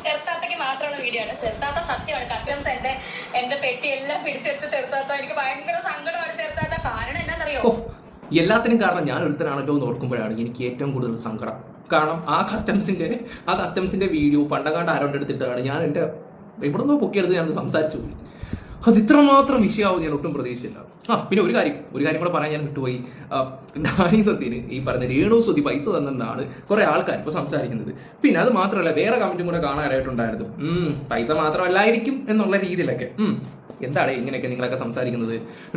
തെർത്താത്തക്ക് മാത്രമുള്ള വീഡിയോ ആണ്. തെർത്താത്ത സത്യമാണ്. കസ്റ്റംസ് എന്റെ പെട്ടി എല്ലാം പിടിച്ചെടുത്ത് തെർത്താത്ത. എനിക്ക് ഭയങ്കര സങ്കടമാണ് തെർത്താത്ത. കാരണം എന്താണെന്നറിയോ? എല്ലാത്തിനും കാരണം ഞാൻ ഒരുത്തനാണല്ലോ എന്ന് ഓർക്കുമ്പോഴാണ് എനിക്ക് ഏറ്റവും കൂടുതൽ സങ്കടം. കാരണം ആ കസ്റ്റംസിന്റെ വീഡിയോ പണ്ടങ്ങാണ്ട് ആരോണ്ട് എടുത്തിട്ടാണ് ഞാൻ എൻ്റെ ഇവിടെ നിന്നോ പൊക്കിയെടുത്ത് ഞാൻ സംസാരിച്ചു പോയി. അത് ഇത്രമാത്രം വിഷയമാവും ഞാൻ ഒട്ടും പ്രതീക്ഷിച്ചില്ല. പിന്നെ ഒരു കാര്യം കൂടെ പറയാൻ ഞാൻ വിട്ടുപോയി. ഡാനി സത്യന് ഈ പറഞ്ഞ രേണു സുതി പൈസ തന്നെന്നാണ് കുറെ ആൾക്കാർ ഇപ്പോൾ സംസാരിക്കുന്നത്. പിന്നെ അത് മാത്രമല്ല വേറെ കമന്റും കൂടെ കാണാനായിട്ടുണ്ടായിരുന്നു. പൈസ മാത്രമല്ലായിരിക്കും എന്നുള്ള രീതിയിലൊക്കെ. എന്താണ് ഇങ്ങനെയൊക്കെ നിങ്ങളൊക്കെ സംസാരിക്കുന്നത്?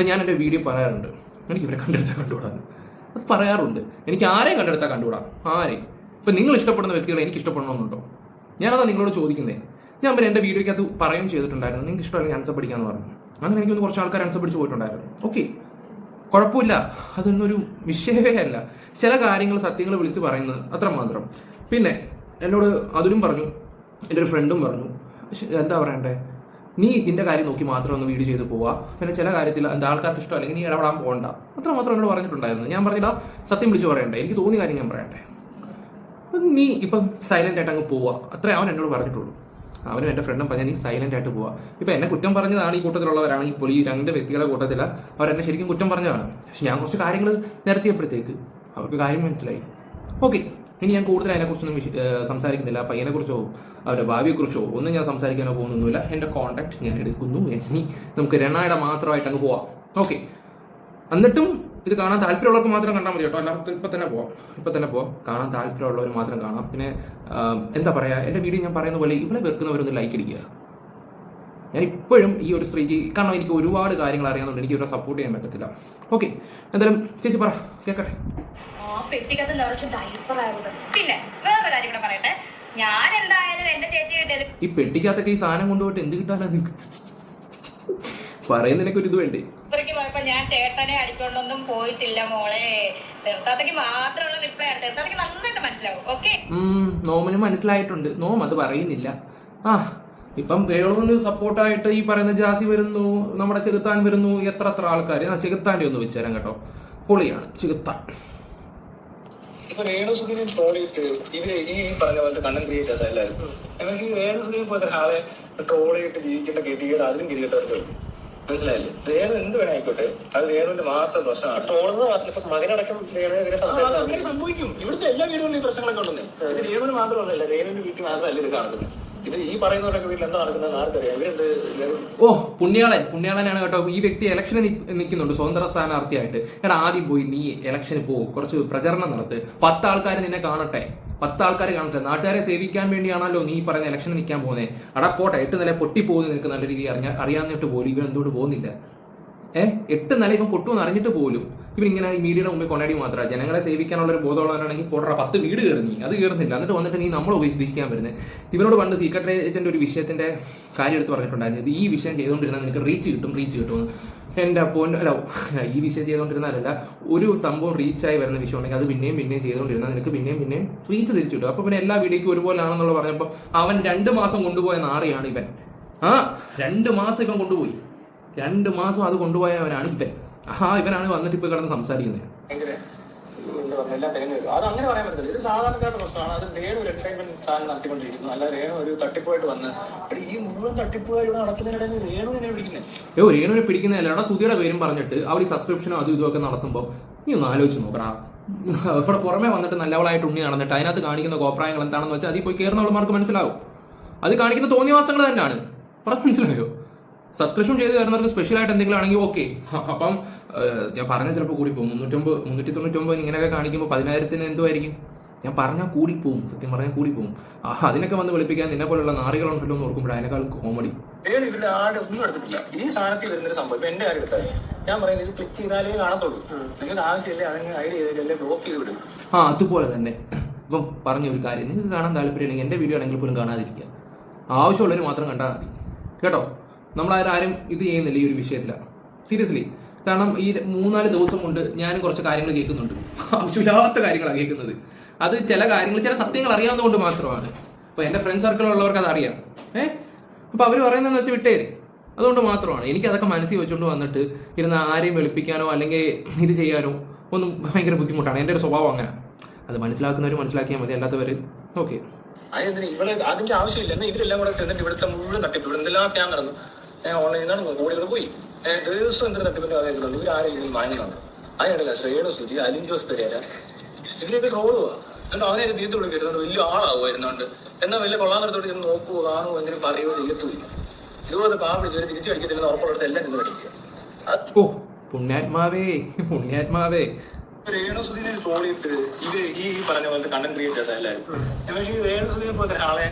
ഞാൻ എൻ്റെ വീഡിയോ പറയാറുണ്ട്, എനിക്ക് ഇവരെ കണ്ടെടുത്താൽ കണ്ടുകൂടാന്ന്. അത് പറയാറുണ്ട്. എനിക്ക് ആരെയും കണ്ടെടുത്താൽ കണ്ടുകൂടാ. ആരെയും. ഇപ്പം നിങ്ങൾ ഇഷ്ടപ്പെടുന്ന വ്യക്തികളെ എനിക്ക് ഇഷ്ടപ്പെടണമെന്നുണ്ടോ? ഞാനതാ നിങ്ങളോട് ചോദിക്കുന്നത്. ഞാൻ പിന്നെ എൻ്റെ വീഡിയോയ്ക്കകത്ത് പറയുകയും ചെയ്തിട്ടുണ്ടായിരുന്നു, നിങ്ങൾക്ക് ഇഷ്ടമല്ലെങ്കിൽ ആൻസർ പഠിക്കാമെന്ന് പറഞ്ഞു. അങ്ങനെ എനിക്കൊന്ന് കുറച്ച് ആൾക്കാർ ആൻസർ പഠിച്ച് പോയിട്ടുണ്ടായിരുന്നു. ഓക്കെ, കുഴപ്പമില്ല, അതൊന്നൊരു വിഷയമേ അല്ല. ചില കാര്യങ്ങൾ സത്യങ്ങൾ വിളിച്ച് പറയുന്നത് അത്ര മാത്രം. പിന്നെ എന്നോട് അതിലും പറഞ്ഞു, എൻ്റെ ഒരു ഫ്രണ്ടും പറഞ്ഞു, എന്താ പറയണ്ടേ, നീ ഇതിൻ്റെ കാര്യം നോക്കി മാത്രം ഒന്ന് വീഡിയോ ചെയ്ത് പോവാ, പിന്നെ ചില കാര്യത്തിൽ എന്താ ആൾക്കാർക്ക് ഇഷ്ടം അല്ലെങ്കിൽ നീ ഇടപെടാൻ പോകണ്ട, അത്ര മാത്രം എന്നോട് പറഞ്ഞിട്ടുണ്ടായിരുന്നു. ഞാൻ പറഞ്ഞില്ല, സത്യം വിളിച്ച് പറയണ്ടേ, എനിക്ക് തോന്നിയ കാര്യം ഞാൻ പറയണ്ടേ, നീ ഇപ്പം സൈലൻ്റ് ആയിട്ട് അങ്ങ് പോവാ, അത്രേ അവൻ എന്നോട് പറഞ്ഞിട്ടുള്ളൂ. അവനും എൻ്റെ ഫ്രണ്ടും പറഞ്ഞാൽ നീ സൈലൻ്റ് ആയിട്ട് പോവാ. ഇപ്പം എന്നെ കുറ്റം പറഞ്ഞതാണ് ഈ കൂട്ടത്തിലുള്ളവരാണ്, ഇപ്പോൾ ഈ രണ്ട് വ്യക്തികളുടെ കൂട്ടത്തിൽ അവരെന്നെ ശരിക്കും കുറ്റം പറഞ്ഞതാണ്. പക്ഷെ ഞാൻ കുറച്ച് കാര്യങ്ങൾ നിരത്തിയപ്പോഴത്തേക്ക് അവർക്ക് കാര്യം മനസ്സിലായി. ഓക്കെ, ഇനി ഞാൻ കൂടുതൽ അതിനെക്കുറിച്ചൊന്നും സംസാരിക്കുന്നില്ല. പയ്യനെക്കുറിച്ചോ അവരുടെ ഭാവിയെക്കുറിച്ചോ ഒന്നും ഞാൻ സംസാരിക്കാനോ പോകുന്നൊന്നുമില്ല. എൻ്റെ കോൺടാക്ട് ഞാൻ എടുക്കുന്നു. ഇനി നമുക്ക് രണായുടെ മാത്രമായിട്ട് അങ്ങ് പോവാം. ഓക്കെ, എന്നിട്ടും ഇത് കാണാൻ താല്പര്യമുള്ളവർക്ക് മാത്രം കണ്ടാൽ മതി കേട്ടോ. എല്ലാവർക്കും ഇപ്പം തന്നെ പോവാം. കാണാൻ താല്പര്യമുള്ളവർ മാത്രം കാണാം. പിന്നെ എന്താ പറയുക, എൻ്റെ വീഡിയോ ഞാൻ പറയുന്ന പോലെ ഇവിടെ വെറുക്കുന്നവരൊന്ന് ലൈക്ക് അടിക്കുക. ഞാൻ ഇപ്പോഴും ഈ ഒരു സ്ത്രീക്ക്, കാരണം എനിക്ക് ഒരുപാട് കാര്യങ്ങൾ അറിയാവുന്നതുകൊണ്ട് എനിക്ക് ഇവരെ സപ്പോർട്ട് ചെയ്യാൻ പറ്റത്തില്ല. ഓക്കെ, എന്തായാലും ചേച്ചി പറ, കേൾക്കട്ടെ. പെട്ടിക്കകത്ത് നിറച്ച് ഡൈപ്പറായിരുന്നു. പിന്നെ വേറെ കാര്യം കൂടെ പറയട്ടെ, ഞാൻ എന്തായാലും എന്റെ ചേച്ചി ഈ പെട്ടിക്കകത്തൊക്കെ ഈ സാധനം കൊണ്ടുപോയിട്ട് എന്ത് കിട്ടാനാ നിങ്ങൾക്ക് പറയുന്നതിനൊക്കെ ഒരു ഇത് വേണ്ടേ? പോയപ്പോ ഞാൻ ചേട്ടനെ അടിച്ചോണ്ടൊന്നും പോയിട്ടില്ല മോളെ. തീർത്താത്തക്ക് മാത്രമുള്ള റിപ്ലൈ ആണ്. തീർത്താത്തക്ക് നന്നായിട്ട് മനസ്സിലാവും. ഓക്കെ, നോമിന് മനസ്സിലായിട്ടുണ്ട്. നോം അത് പറയുന്നില്ല. ഇപ്പം വേളൂരിന് സപ്പോർട്ടായിട്ട് ഈ പറയുന്ന ജാസി വരുന്നു, നമ്മുടെ ചെകുത്താൻ വരുന്നു, എത്ര ആൾക്കാർ. ചെകുത്താൻ്റെ ഒന്ന് വെച്ചുതരാം കേട്ടോ, പൊളിയാണ് ചെകുത്താൻ. ഇപ്പൊ രേണുസുഖിനെ ട്രോൾ ചെയ്തിട്ട് ഇവര് ഈ പറഞ്ഞ പോലത്തെ കണ്ടന്റ് ക്രിയേറ്റേഴ്സ് എല്ലാവരും രേണുസുഖിനെ പോലത്തെ ആളെ ട്രോൾ ചെയ്തിട്ട് ജീവിക്കേണ്ട ഗതികേട് അതിലും ഗതികെട്ടവർക്ക് മനസ്സിലായില്ലേ? രേണു എന്ത് വേണേ ആയിക്കോട്ടെ, അത് രേണുവിന്റെ മാത്രം പ്രശ്നമാണ്. ട്രോളെന്ന് പറഞ്ഞ ഇപ്പൊ മകനടക്കം അങ്ങനെ സംഭവിക്കും. ഇവിടുത്തെ എല്ലാ വീടുകളിലും ഈ പ്രശ്നങ്ങളൊക്കെ ഉണ്ടെന്നേ. ഇത് രേണുവിന് മാത്രമല്ല, രേണുവിന്റെ വീട്ടിൽ മാത്രമല്ല ഇത് കാണുന്നത്. ഇത് ഈ പറയുന്നവരൊക്കെ വീട്ടിൽ എന്താ നടക്കുന്നത് ആർക്കറിയാം. ഇവരെന്ത് പുണ്യാളനാണ് കേട്ടോ. ഈ വ്യക്തി ഇലക്ഷന് നിൽക്കുന്നുണ്ട് സ്വതന്ത്ര സ്ഥാനാർത്ഥിയായിട്ട്. എടാ, ആദ്യം പോയി നീ ഇലക്ഷന് പോകും, കുറച്ച് പ്രചരണം നടത്ത്, 10 ആൾക്കാർ നിന്നെ കാണട്ടെ, 10 ആൾക്കാർ കാണട്ടെ. നാട്ടുകാരെ സേവിക്കാൻ വേണ്ടിയാണല്ലോ നീ പറയുന്ന ഇലക്ഷന് നിൽക്കാൻ പോകുന്നത്. അടാ പോട്ടെ, 8 നില പൊട്ടിപ്പോകുന്നത് നിനക്ക് നല്ല രീതിയിൽ അറിയാന്നിട്ട് പോലും ഇവൻ എന്തുകൊണ്ട് പോകുന്നില്ല? 8 നില ഇപ്പം പൊട്ടുമെന്ന് അറിഞ്ഞിട്ട് പോലും ഇവരിങ്ങനെ ഈ മീഡിയയുടെ മുമ്പിൽ കൊണ്ടാടി മാത്രമാണ്. ജനങ്ങളെ സേവിക്കാനുള്ള ഒരു ബോധമുള്ളവരാണെങ്കിൽ പോടാ 10 വീട് കയറി, അത് കയറുന്നില്ല. എന്നിട്ട് വന്നിട്ട് നീ നമ്മളെ ഉപദേശിക്കാൻ വരുന്നത്. ഇവനോട് പണ്ട് സീക്രട്ട് ഏജന്റ് ഒരു വിഷയത്തിന്റെ കാര്യം എടുത്ത് പറഞ്ഞിട്ടുണ്ടായിരുന്നു, ഈ വിഷയം ചെയ്തുകൊണ്ടിരുന്നാൽ നിനക്ക് റീച്ച് കിട്ടും. എൻ്റെ അല്ല, ഈ വിഷയം ചെയ്തുകൊണ്ടിരുന്നാലല്ല, ഒരു സംഭവം റീച്ചായി വരുന്ന വിഷയം ഉണ്ടെങ്കിൽ അത് പിന്നെയും ചെയ്തുകൊണ്ടിരുന്നാൽ നിനക്ക് പിന്നെയും റീച്ച് തിരിച്ചു കിട്ടും. അപ്പോൾ പിന്നെ എല്ലാ വീഡിയോയ്ക്കും ഒരുപോലെ ആണെന്നുള്ള പറഞ്ഞപ്പോൾ അവൻ 2 മാസം കൊണ്ടുപോയ നാറിയാണ് ഇവൻ. 2 മാസം ഇവൻ കൊണ്ടുപോയി. 2 മാസം അത് കൊണ്ടുപോയവനാണ് ഇവൻ. ഇവനാണ് വന്നിട്ട് ഇപ്പൊ കിടന്ന് സംസാരിക്കുന്നത്. എല്ലാം തേങ്ങ വരും. അത് അങ്ങനെ പറയാൻ പറ്റില്ല. ഇത് സാധാരണക്കാരുടെ പ്രശ്നമാണ്. അത് രേണു ഒരു എന്റർടൈൻമെന്റ് ചാനൽ നടത്തിക്കൊണ്ടിരിക്കുന്നു. അല്ല രേണു ഒരു തട്ടിപ്പായിട്ട് വന്ന് ഈ മുഴുവൻ തട്ടിപ്പുകാർ ഇവിടെ നടക്കുന്നതിനിടയിൽ രേണുവിനെ പിടിക്കുന്നത്. രേണുവിനെ പിടിക്കുന്നതല്ല, അവിടെ സുധിയുടെ പേരും പറഞ്ഞിട്ട് അവർ ഈ സബ്സ്ക്രിപ്ഷനും അതും ഇതുമൊക്കെ നടത്തുമ്പോൾ നീ ഒന്ന് ആലോചിച്ച് നോക്കടാ. ഇവിടെ പുറമെ വന്നിട്ട് നല്ലവളായിട്ട് ഉണ്ണി നടന്നിട്ട് അതിനകത്ത് കാണിക്കുന്ന കോപ്രായങ്ങൾ എന്താണെന്ന് വെച്ചാൽ അതിൽ പോയി കയറുന്നവന്മാർക്ക് മനസ്സിലാവും. അത് കാണിക്കുന്ന തോന്നിയവാസങ്ങൾ തന്നെയാണ്. മനസ്സിലായോ? സബ്സ്ക്രിപ്ഷൻ ചെയ്ത് വരുന്നവർക്ക് സ്പെഷ്യലായിട്ട് എന്തെങ്കിലും ആണെങ്കിൽ ഓക്കെ. അപ്പം ഞാൻ പറഞ്ഞ ചിലപ്പോൾ കൂടിപ്പോകും. 399 ഇങ്ങനെയൊക്കെ കാണിക്കുമ്പോൾ 10,000-ന് എന്തുമായിരിക്കും? ഞാൻ പറഞ്ഞാൽ കൂടിപ്പോവും, സത്യം പറഞ്ഞാൽ കൂടിപ്പോവും. അതിനൊക്കെ വന്ന് വിളിപ്പിക്കാൻ നിന്നെ പോലുള്ള നാറികളുണ്ടല്ലോ എന്ന് ഓർക്കുമ്പോൾ അതിനേക്കാളും കോമഡി. ഇവരുടെ ആട് ഒന്നും എടുത്തിട്ടില്ല. ഈ സാധനത്തിൽ വരുന്നൊരു സംഭവം ഇപ്പൊ എന്റെ കാര്യം എടുത്താൽ ഞാൻ പറയുന്നത്, ഇത് ക്ലിക്ക് ചെയ്താലേ കാണത്തുള്ളൂ. നിങ്ങൾക്ക് ആവശ്യമില്ല അല്ലെങ്കിൽ ഐഡിയ ചെയ്തല്ലേ ബ്ലോക്ക് ചെയ്ത് വിടും. അതുപോലെ തന്നെ ഇപ്പം പറഞ്ഞ ഒരു കാര്യം, നിങ്ങൾക്ക് കാണാൻ താല്പര്യമില്ലെങ്കിൽ എൻ്റെ വീഡിയോ ആണെങ്കിൽ പോലും കാണാതിരിക്കുക. ആവശ്യമുള്ളവർ മാത്രം കണ്ടാൽ മതി കേട്ടോ. നമ്മളാരും ഇത് ചെയ്യുന്നില്ല ഈ ഒരു വിഷയത്തിലാണ്, സീരിയസ്ലി. കാരണം ഈ 3-4 ദിവസം കൊണ്ട് ഞാനും കുറച്ച് കാര്യങ്ങൾ കേൾക്കുന്നുണ്ട്. ആവശ്യമില്ലാത്ത കാര്യങ്ങളാണ് കേൾക്കുന്നത്. അത് ചില കാര്യങ്ങൾ, ചില സത്യങ്ങൾ അറിയാവുന്നതുകൊണ്ട് മാത്രമാണ്. അപ്പോൾ എൻ്റെ ഫ്രണ്ട് സർക്കിളുള്ളവർക്ക് അത് അറിയാം. അപ്പോൾ അവർ പറയുന്നതെന്ന് വെച്ചാൽ വിട്ടേര്, അതുകൊണ്ട് മാത്രമാണ്. എനിക്കതൊക്കെ മനസ്സിൽ വെച്ചുകൊണ്ട് വന്നിട്ട് ഇരുന്ന് ആരെയും വെളുപ്പിക്കാനോ അല്ലെങ്കിൽ ഇത് ചെയ്യാനോ ഒന്നും ഭയങ്കര ബുദ്ധിമുട്ടാണ്. എൻ്റെ ഒരു സ്വഭാവം അങ്ങനെ. അത് മനസ്സിലാക്കുന്നവർ മനസ്സിലാക്കിയാൽ മതി, അല്ലാത്തവർ ഓക്കെ. അതിന് ഇവിടെ അതിന്റെ ആവശ്യമില്ല. എന്നാൽ ഇവരെല്ലാം കൂടെ ചെന്നിട്ട് ഇവിടുത്തെ മുഴുവൻ തട്ടിപ്പ്, ഇവിടെ എന്തെല്ലാം സ്കാം നടന്നു. ഓൺലൈനിൽ നിന്നാണ് കോടികൾ പോയി. ദിവസം എന്തൊരു തട്ടിപ്പിന്റെ കഥകളുണ്ട്. ഇവരാരെങ്കിലും മാന്യമാണ്. അതിനിടയില്ല ശ്രേണു സുധി, അലിൻ ജോസ് പെരേര, ഇവരൊക്കെ ട്രോളുക. എന്നിട്ട് അവനെയൊക്കെ തീർത്ത് വിളിക്കരുന്നുണ്ട്. വലിയ ആളാവുമായിരുന്നുണ്ട്. എന്നാൽ വലിയ കൊള്ളാന്തരത്തോട് ചെന്ന് നോക്കുവോ കാണുമോ എന്തെങ്കിലും പറയുകയോ ചെയ്യത്തുമില്ല. ഇതുപോലെ പാവം വിളിച്ചവര് തിരിച്ചു കളിക്കത്തില്ലെന്ന് ഉറപ്പുള്ളടത്ത് എല്ലാം നിന്ന് കളിക്കുക. ഓ പുണ്യാത്മാവേ പുണ്യാത്മാവേ. രേണുസുധീനെ ട്രോളിയിട്ട് ഇത് ഈ പറഞ്ഞ പോലത്തെ കണ്ടന്റ് ക്രിയേറ്റേഴ്സ് എല്ലാവരും. പക്ഷേ ഈ രേണുസുധീനെ പോലത്തെ ആളെ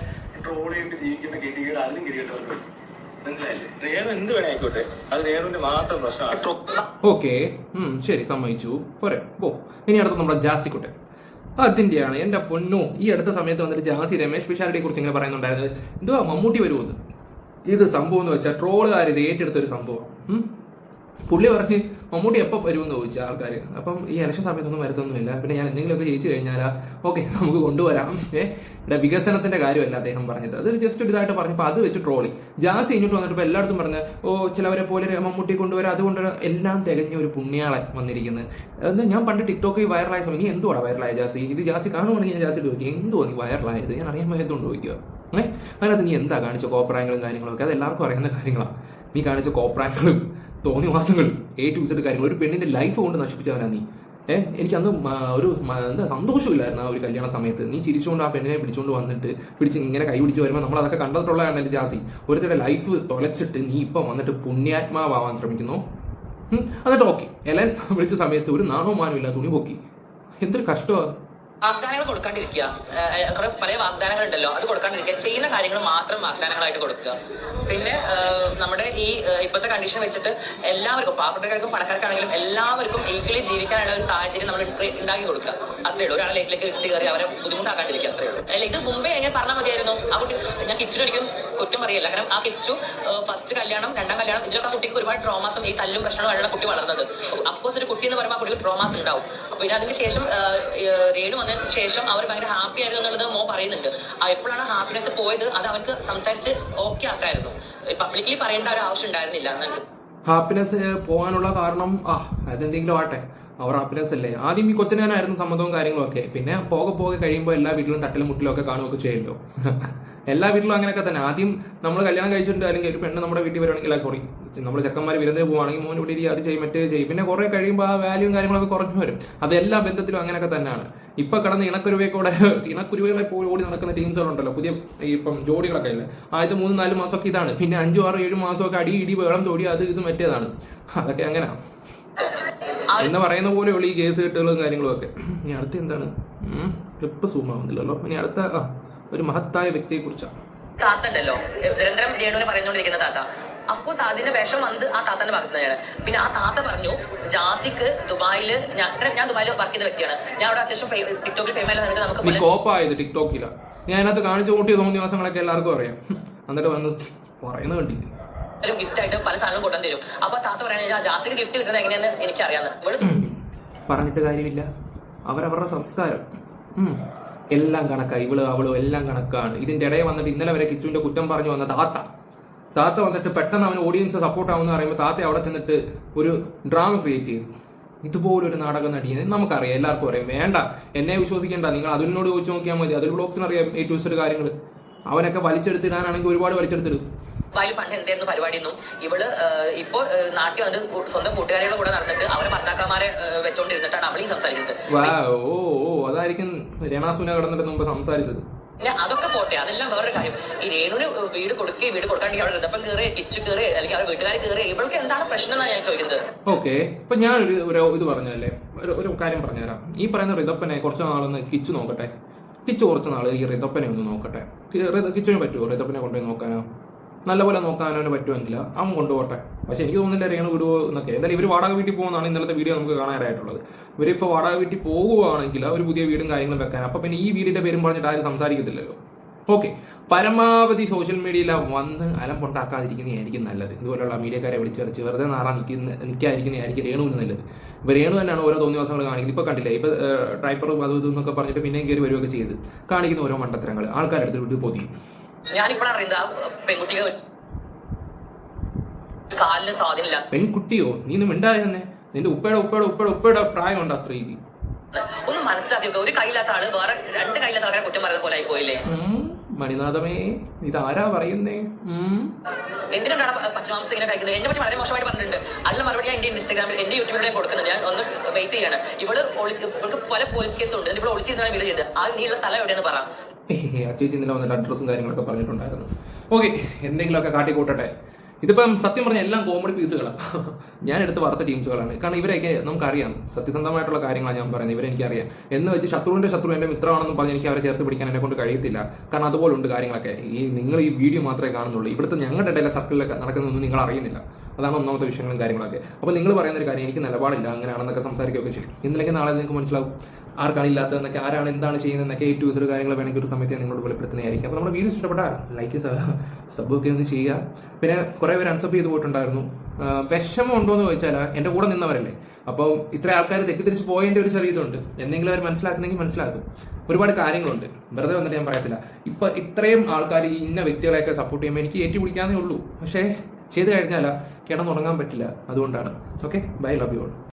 ട്രോളിയിട്ട് ജീവിക്കുന്ന ഗതികേട് അതിലും ഗതികേട്ടവർക്ക് മനസ്സിലായില്ലേ? രേണു എന്ത് വേണേ ആയിക്കോട്ടെ, അത് രേണുവിന്റെ മാത്രം പ്രശ്നമാണ്. ഓക്കെ, ശരി, സമ്മതിച്ചു, പോരെ. ഇനി അടുത്ത നമ്മുടെ ജാസിക്കുട്ടെ. അതിന്റെയാണ് എന്റെ പൊന്നു. ഈ അടുത്ത സമയത്ത് വന്നിട്ട് ജാസി രമേശ് പിഷാരടിയെ കുറിച്ച് ഇങ്ങനെ പറയുന്നുണ്ടായിരുന്നത്. എന്തുവാ മമ്മൂട്ടി വരുമെന്ന്. ഇത് സംഭവം എന്ന് വെച്ചാൽ ട്രോളുകാർ ഇത് ഏറ്റെടുത്തൊരു സംഭവം. പുള്ളി പറഞ്ഞ് മമ്മൂട്ടി എപ്പോൾ വരുമെന്ന് ചോദിച്ചാൽ ആൾക്കാർ. അപ്പം ഈ ഇലക്ഷൻ സമയത്തൊന്നും വരുത്തൊന്നുമില്ല. പിന്നെ ഞാൻ എന്തെങ്കിലുമൊക്കെ ജയിച്ചു കഴിഞ്ഞാൽ ഓക്കെ നമുക്ക് കൊണ്ടുവരാം. ഇവിടെ വികസനത്തിന്റെ കാര്യമല്ല അദ്ദേഹം പറഞ്ഞത്. അത് ജസ്റ്റ് ഇതായിട്ട് പറഞ്ഞപ്പോൾ അത് വെച്ച് ട്രോളി. ജാസി ഇങ്ങോട്ട് വന്നിട്ട് എല്ലായിടത്തും പറഞ്ഞ് ചിലവരെ പോലെ മമ്മൂട്ടി കൊണ്ടുവരാം, അതുകൊണ്ടുവരാം, എല്ലാം തികഞ്ഞ ഒരു പുണ്യാളൻ വന്നിരിക്കുന്നത്. എന്താ ഞാൻ പണ്ട് ടിക്ടോക്കിൽ വൈറലായ സമയം നീ എന്തുവാടാ വൈറലായ ജാസി? ഇത് ജാസി കാണുവാണെങ്കിൽ ഞാൻ ജാസിട്ട് ചോദിക്കും എന്തുവാ നീ വൈറലായത്? ഞാൻ അറിയാൻ വയ്യതുകൊണ്ട് ചോദിക്കുക. അതിനകത്ത് നീ എന്താ കാണിച്ച കോപ്രായങ്ങളും കാര്യങ്ങളൊക്കെ? അത് എല്ലാവർക്കും അറിയുന്ന കാര്യങ്ങളാണ്. നീ കാണിച്ച കോപ്രായങ്ങളും തോന്നിവാസങ്ങളും A to Z കാര്യങ്ങൾ. ഒരു പെണ്ണിന്റെ ലൈഫ് കൊണ്ട് നശിപ്പിച്ചവനാ നീ. എനിക്കന്ന് ഒരു എന്താ സന്തോഷമില്ലായിരുന്നു ആ ഒരു കല്യാണ സമയത്ത്. നീ ചിരിച്ചുകൊണ്ട് ആ പെണ്ണിനെ പിടിച്ചുകൊണ്ട് വന്നിട്ട് ഇങ്ങനെ കൈ പിടിച്ച് വരുമ്പോൾ നമ്മൾ അതൊക്കെ കണ്ടിട്ടുള്ളതാണ് എൻ്റെ ജാസി. ഒരുത്തരുടെ ലൈഫ് തൊലച്ചിട്ട് നീ ഇപ്പം വന്നിട്ട് പുണ്യാത്മാവാൻ ശ്രമിക്കുന്നു. എന്നിട്ട് ഓക്കെ എലൻ വിളിച്ച സമയത്ത് ഒരു നാണോ മാനോ ഇല്ല, തുണി പൊക്കി. എന്തൊരു കഷ്ടമാണ്. വാഗ്ദാനങ്ങൾ കൊടുക്കാണ്ടിരിക്കുക. കുറെ പല വാഗ്ദാനങ്ങൾ ഉണ്ടല്ലോ, അത് കൊടുക്കാണ്ടിരിക്കുക. ചെയ്യുന്ന കാര്യങ്ങൾ മാത്രം വാഗ്ദാനങ്ങളായിട്ട് കൊടുക്കുക. പിന്നെ നമ്മുടെ ഈ ഇപ്പോഴത്തെ കണ്ടീഷൻ വെച്ചിട്ട് എല്ലാവർക്കും, പാവപ്പെട്ടവർക്കും പണക്കാർക്കാണെങ്കിലും എല്ലാവർക്കും ഈക്വലി ജീവിക്കാനുള്ള ഒരു സാഹചര്യം നമ്മൾ ഉണ്ടാക്കി കൊടുക്കുക. അത്രേ ഉള്ളൂ. ഒരാളെ ലൈഫിലേക്ക് വെച്ച് കയറി അവരെ ബുദ്ധിമുട്ടാക്കാണ്ടിരിക്കുക. അത്രേ ഉള്ളൂ. അല്ല, ഇത് മുമ്പേ ഞാൻ പറഞ്ഞാൽ മതിയായിരുന്നു. ആ കുട്ടി, ഞാൻ കിച്ചുനൊരിക്കലും കുറ്റം പറയില്ല. കാരണം ആ കിച്ചു ഫസ്റ്റ് കല്യാണം, രണ്ടാം കല്യാണം, ഇതിലൊക്കെ ആ കുട്ടിക്ക് ഒരുപാട് ട്രോമാസും ഈ തല്ലും പ്രശ്നങ്ങളാണ് കുട്ടി വളർന്നത്. അഫ്കോഴ്സ് ഒരു കുട്ടി എന്ന് പറയുമ്പോൾ ആ കുട്ടിക്ക് ട്രോമാസ് ഉണ്ടാവും. അപ്പൊ ഇനി അതിന് ശേഷം രേണു വന്നതിന് ശേഷം അവർ ഭയങ്കര ഹാപ്പി ആയിരുന്നു എന്നുള്ളത് മോ പറയുന്നുണ്ട്. എപ്പോഴാണ് ഹാപ്പിനെസ് പോയത് അത് അവർക്ക് സംസാരിച്ച് ഓക്കെ ആക്കായിരുന്നു. പബ്ലിക്കലി പറയേണ്ട ഒരു ആവശ്യം ഉണ്ടായിരുന്നില്ല എന്നുണ്ട്. ഹാപ്പിനെസ് പോകാനുള്ള കാരണം അതെന്തെങ്കിലും ആട്ടെ, അവർ ഹാപ്പിനെസ് അല്ലേ. ആദ്യം ഈ കൊച്ചിനായിരുന്നു സമ്മതവും കാര്യങ്ങളും ഒക്കെ. പിന്നെ പോകെ കഴിയുമ്പോൾ എല്ലാ വീട്ടിലും തട്ടിലും മുട്ടിലും ഒക്കെ കാണുകയൊക്കെ ചെയ്യുമല്ലോ. എല്ലാ വീട്ടിലും അങ്ങനെയൊക്കെ തന്നെ. ആദ്യം നമ്മൾ കല്യാണം കഴിച്ചിട്ടുണ്ട്, അല്ലെങ്കിൽ ഒരു പെണ്ണ് നമ്മുടെ വീട്ടിൽ വരുവാണെങ്കിൽ, സോറി നമ്മൾ ചെക്കന്മാർ വിരുന്നിന് പോവുകയാണെങ്കിൽ മോൻ ഇവിടെ അത് ചെയ്യും മറ്റേ ചെയ്യും. പിന്നെ കുറേ കഴിയുമ്പോൾ ആ വാല്യൂവും കാര്യങ്ങളൊക്കെ കുറഞ്ഞു വരും. അത് എല്ലാ ബന്ധത്തിലും അങ്ങനെയൊക്കെ തന്നെയാണ്. ഇപ്പം കിടന്ന് ഇണക്കുരുവകളെ പോയി ഓടി നടക്കുന്ന ടീംസുകളുണ്ടല്ലോ, പുതിയ ഇപ്പം ജോഡികളൊക്കെ അല്ലേ. ആദ്യത്തെ 3-4 മാസമൊക്കെ ഇതാണ്. പിന്നെ 5-6-7 മാസമൊക്കെ അടി വെള്ളം തോടി അത് ഇത് മറ്റേതാണ്. അതൊക്കെ അങ്ങനെയാണ് എന്ന് പറയുന്ന പോലെയുള്ള ഈ കേസ് കെട്ടുകളും കാര്യങ്ങളും ഒക്കെ. ഇനി അടുത്ത എന്താണ്? ക്ലിപ്പ് സൂം ആവുന്നില്ലല്ലോ. ഇനി അടുത്ത ഒരു മഹത്തായ വ്യക്തിയെ കുറിച്ചാണ്. താത്ത ഉണ്ടല്ലോ, നിരന്തരം രേണുവിനെ പറഞ്ഞുകൊണ്ടിരിക്കുന്ന താത്ത. അഫ്കോഴ്സ് അതിന്റെ വിഷം വന്ന് ആ താത്തന്റെ ഭാഗത്ത് നിന്നാണ്. പിന്നെ ആ താത്ത പറഞ്ഞു ജാസിക്ക് ദുബായില്, ഞാൻ ദുബായിൽ വർക്ക് ചെയ്ത വ്യക്തിയാണ്. ഞാൻ അവിടെ അത്യാവശ്യം ടിക്ടോക്കിൽ ഫേമസ് ആയിട്ട് നമുക്ക് കോപ്പായത് ടിക്ടോക്കില. ഞാൻ അതിനകത്ത് കാണിച്ചു കൂട്ടിയ തോന്നിവാസങ്ങളൊക്കെ എല്ലാവർക്കും അറിയാം. എന്നിട്ട് വന്ന് പറയുന്നത് കണ്ടില്ല. ഗിഫ്റ്റ് ആയിട്ട് പല സാധനങ്ങളും കൊണ്ടു തരും. അപ്പൊ താത്ത പറയുന്നത് ജാസിക്ക് ഗിഫ്റ്റ് കിട്ടുന്നത് എങ്ങനെയാന്ന് എനിക്കറിയാന്ന്. പറഞ്ഞിട്ട് കാര്യമില്ല, അവരവരുടെ സംസ്കാരം എല്ലാം കണക്കാണ്. അവളും എല്ലാം കണക്കാണ്. ഇതിന്റെ ഇടയിൽ വന്നിട്ട് ഇന്നലെ വരെ കിച്ചുവിന്റെ കുറ്റം പറഞ്ഞു വന്ന താത്ത വന്നിട്ട് പെട്ടെന്ന് അവന് ഓഡിയൻസ് സപ്പോർട്ട് ആവുമെന്ന് പറയുമ്പോൾ താത്ത അവിടെ ചെന്നിട്ട് ഒരു ഡ്രാമ ക്രിയേറ്റ് ചെയ്തു. ഇതുപോലൊരു നാടകം നടിയെന്ന് നമുക്കറിയാം, എല്ലാവർക്കും അറിയാം. വേണ്ട എന്നെ വിശ്വസിക്കേണ്ട, നിങ്ങൾ അതിനോട് ചോദിച്ചു നോക്കിയാൽ മതി. അതൊരു ബ്ലോഗ്സിന് അറിയാം A to Z കാര്യങ്ങൾ. അവനൊക്കെ വലിച്ചെടുത്തിടാനാണെങ്കിൽ ഒരുപാട് വലിച്ചെടുത്തിടും. പണ്ട് എന്തായിരുന്നു പരിപാടി ഒന്നും ഇവള് ഇപ്പൊ നാട്ടിൽ വന്നിട്ട് സ്വന്തം കൂട്ടുകാരികളുടെ കൂടെ നടന്നിട്ട് അവരെ ഭർത്താക്കന്മാരെ വെച്ചോണ്ടിരുന്നിട്ടാണ് അവളീ സംസാരിക്കുന്നത്. അതായിരിക്കും രേണാസുന കടന്നിട്ട് മുമ്പ് സംസാരിച്ചത്. പിന്നെ അതൊക്കെ പോട്ടെ, അതെല്ലാം വേറൊരു കാര്യം. ഈ രേണുവിന് വീട് കൊടുക്കാണ്ടെങ്കിൽ അവിടെ ഇതപ്പം കയറി കിച്ചു കയറി അല്ലെങ്കിൽ അവരുടെ വീട്ടുകാർ കയറി ഇവൾക്ക് എന്താണ് പ്രശ്നം എന്നാണ് ഞാൻ ചോദിക്കുന്നത്. ഓക്കെ, ഇപ്പൊ ഞാനൊരു ഇത് പറഞ്ഞല്ലേ, ഒരു കാര്യം പറഞ്ഞുതരാം. ഈ പറയുന്ന റിതപ്പനെ കുറച്ച് നാളൊന്ന് കിച്ചു നോക്കട്ടെ. കിച്ചു കുറച്ച് നാൾ ഈ റിതപ്പനെ ഒന്ന് നോക്കട്ടെ. കിച്ചുവിന് പറ്റുമോ റിതപ്പനെ കൊണ്ടുപോയി നോക്കാനോ? നല്ലപോലെ നോക്കാനോ പറ്റുമെങ്കിൽ അവൻ കൊണ്ടുപോട്ടെ. പക്ഷെ എനിക്ക് തോന്നുന്നില്ല രേണു വിടുവോ എന്നൊക്കെ. എന്തായാലും ഇവർ വാടക വീട്ടിൽ പോകുന്നതാണ് ഇന്നലത്തെ വീഡിയോ നമുക്ക് കാണാനായിട്ടുള്ളത്. ഇവരിപ്പോൾ വാടക വീട്ടിൽ പോകുവാണെങ്കിൽ ഒരു പുതിയ വീടും കാര്യങ്ങളും വെക്കാൻ, അപ്പം പിന്നെ ഈ വീടിന്റെ പേരും പറഞ്ഞിട്ട് ആരും സംസാരിക്കത്തില്ലല്ലോ. ഓക്കെ, പരമാവധി സോഷ്യൽ മീഡിയയിൽ വന്ന് അലമ്പുണ്ടാക്കാതിരിക്കുന്നതായിരിക്കും നല്ലത്. ഇതുപോലുള്ള മീഡിയക്കാരെ വിളിച്ചറിച്ച് വെറുതെ നിൽക്കാതിരിക്കുന്നതായിരിക്കും രേണുവിന് നല്ലത്. ഇപ്പോൾ രേണു തന്നെയാണ് ഓരോ തോന്നിവാസങ്ങൾ കാണിക്കുന്നത്. ഇപ്പോൾ കണ്ടില്ലേ, ഇപ്പോൾ ട്രൈപ്പറും അതും ഇതെന്നൊക്കെ പറഞ്ഞിട്ട് പിന്നെയും കയറി വരികയൊക്കെ ചെയ്ത് കാണിക്കുന്ന ഓരോ മണ്ടത്തരങ്ങൾ ആൾക്കാരെടുത്ത് വിട്ട് പൊതിയും. ഞാനിപ്പോഴാണ് അറിയുന്നത് പെൺകുട്ടികൾ കാലിന് സ്വാധീനമില്ല. പെൺകുട്ടിയോ? നീ ഒന്നും മിണ്ടായിരുന്നേ. നിന്റെ ഉപ്പയുടെ പ്രായം ഉണ്ടാ സ്ത്രീക്ക്? ഒന്ന് മനസ്സിലാക്കി. ഒരു കൈയില്ലാത്ത ആള് വേറെ 2 കൈയില്ലാത്ത ആൾക്കാരെ കുറ്റം പറയുന്ന പോലെ ആയി പോയില്ലേ? മണിനാഥമേ ഇതാരാ പറയുന്നേ? എന്തിനാണ് പച്ചമാംസം ഇങ്ങനെ കഴിക്കുന്നത്? എന്നെ പറ്റി വളരെ മോശമായിട്ട് പറഞ്ഞിട്ടുണ്ട്. അതിനുള്ള മറുപടി ഞാൻ എന്റെ ഇൻസ്റ്റാഗ്രാമിൽ എന്റെ യൂട്യൂബിലൂടെ കൊടുക്കുന്നത്. ഞാൻ ഒന്ന് വെയിറ്റ് ചെയ്യാണ്. ഇവൾക്ക് പല പോലീസ് കേസും ഉണ്ട്. ഇവിടെ ഒളിച്ചിരുന്നാണ് വീട് ചെയ്ത്. ആ നീയുള്ള സ്ഥലം എവിടെയെന്ന് പറ. ചേച്ചി ഇന്നലെ വന്നിട്ട് അഡ്രസ്സും കാര്യങ്ങളൊക്കെ പറഞ്ഞിട്ടുണ്ടായിരുന്നു. ഓക്കെ, എന്തെങ്കിലുമൊക്കെ കാട്ടിക്കൂട്ടട്ടെ. ഇതിപ്പം സത്യം പറഞ്ഞാൽ എല്ലാം കോമഡി പീസുകളാണ്. ഞാൻ എടുത്ത് വാർത്ത ടീംസുകളാണ്. കാരണം ഇവരെയൊക്കെ നമുക്കറിയാം, സത്യസന്ധമായിട്ടുള്ള കാര്യങ്ങളാണ് ഞാൻ പറയുന്നത്. ഇവരെനിക്കറിയാം. എന്ന് വെച്ച് ശത്രുവിന്റെ ശത്രു എൻ്റെ മിത്രമാണെന്ന് പറഞ്ഞ് എനിക്ക് അവരെ ചേർത്ത് പിടിക്കാൻ എന്നെ കൊണ്ട് കഴിയത്തില്ല. കാരണം അതുപോലെ ഉണ്ട് കാര്യങ്ങളൊക്കെ. നിങ്ങൾ ഈ വീഡിയോ മാത്രമേ കാണുന്നുള്ളൂ. ഇവിടുത്തെ ഞങ്ങളുടെ ഇടയിലെ സർക്കിളിലൊക്കെ നടക്കുന്നതൊന്നും നിങ്ങൾ അറിയുന്നില്ല. അതാണ് ഒന്നാമത്തെ വിഷയങ്ങളും കാര്യങ്ങളൊക്കെ. അപ്പോൾ നിങ്ങൾ പറയുന്നൊരു കാര്യം എനിക്ക് നിലപാടില്ല, അങ്ങനെയാണെന്നൊക്കെ സംസാരിക്കുകയൊക്കെ ചെയ്യും. ഇന്നലേക്ക് നാളെ നിങ്ങൾക്ക് മനസ്സിലാവും ആർക്കാണ് ഇല്ലാത്തതെന്നൊക്കെ, ആരാണ് എന്താണ് ചെയ്യുന്നതെന്നൊക്കെ. A to Z കാര്യങ്ങൾ വേണമെങ്കിൽ ഒരു സമയത്ത് നിങ്ങളോട് വെളിപ്പെടുത്തുന്നതായിരിക്കും. അപ്പോൾ നമ്മുടെ വീഡിയോ ഇഷ്ടപ്പെട്ടാൽ ലൈക്ക് സബ്ബൊക്കെ ഒന്ന് ചെയ്യുക. പിന്നെ കുറേ പേര് അൺസബ് ചെയ്ത് പോയിട്ടുണ്ടായിരുന്നു. വിഷമം ഉണ്ടോ എന്ന് ചോദിച്ചാൽ എൻ്റെ കൂടെ നിന്നവരല്ലേ. അപ്പോൾ ഇത്ര ആൾക്കാർ തെറ്റിദ്ധരിച്ച് പോയതിൻ്റെ ഒരു ചെറിയ ഇതുണ്ട്. എന്തെങ്കിലും അവർ മനസ്സിലാക്കുന്നെങ്കിൽ മനസ്സിലാക്കും. ഒരുപാട് കാര്യങ്ങളുണ്ട്, വെറുതെ വന്നിട്ട് ഞാൻ പറയത്തില്ല. ഇപ്പം ഇത്രയും ആൾക്കാർ ഈ ഇന്ന വ്യക്തികളെയൊക്കെ സപ്പോർട്ട് ചെയ്യുമ്പോൾ എനിക്ക് ഏറ്റുപിടിക്കാന്നേ ഉള്ളൂ. പക്ഷേ ചെയ്ത് കഴിഞ്ഞാൽ കിടന്നുറങ്ങാൻ പറ്റില്ല. അതുകൊണ്ടാണ്. Okay, bye, love you all.